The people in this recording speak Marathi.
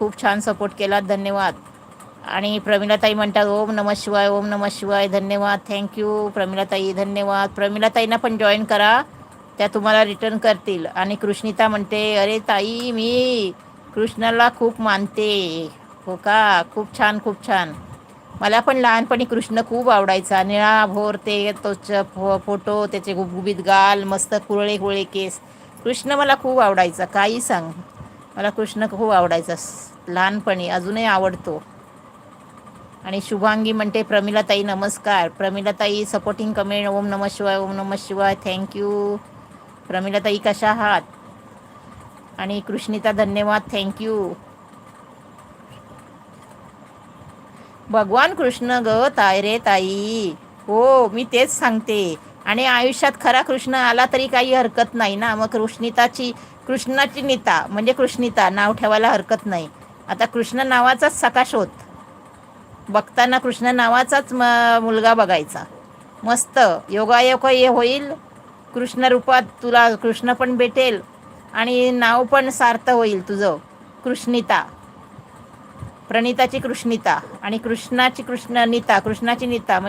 खूप छान सपोर्ट केलात, धन्यवाद. आणि प्रमिलाताई म्हणतात ओम नमः शिवाय, ओम नमः शिवाय, धन्यवाद, थँक्यू प्रमिलाताई, धन्यवाद. प्रमिलाताईंना पण जॉईन करा, त्या तुम्हाला रिटर्न करतील. आणि कृष्णिता म्हणते अरे ताई मी कृष्णाला खूप मानते. हो का, खूप छान खूप छान. मला पण लहानपणी कृष्ण खूप आवडायचा. निळा भोर ते तोच फोटो, त्याचे गुबगुबीत गाल, मस्त कुरळे कुरळे केस. कृष्ण मला खूप आवडायचा, काही सांग. मला कृष्ण खूप आवडायचा लहानपणी, अजूनही आवडतो. आणि शुभांगी म्हणते प्रमिलाताई नमस्कार. प्रमिलाताई सपोर्टिंग कमेंट, ओम नमः शिवाय, ओम नमः शिवाय, थँक्यू. प्रमिलाताई कशा आहात? आणि कृष्णिता धन्यवाद, थँक्यू. भगवान कृष्ण ग ताय रे ताई. हो मी तेच सांगते. आणि आयुष्यात खरा कृष्ण आला तरी काही हरकत नाही ना. मग कृष्णाची नीता म्हणजे कृष्णिता नाव ठेवायला हरकत नाही. आता कृष्ण नावाचाच सखा शोध. बघताना कृष्ण नावाचाच मुलगा बघायचा. मस्त योगायोग हे होईल. कृष्ण रूपात तुला कृष्ण पण भेटेल आणि नाव पण सार्थ होईल तुझं. कृष्णिता, प्रणिताची कृष्णिता आणि कृष्णाची कृष्णाची नीता म्हणजे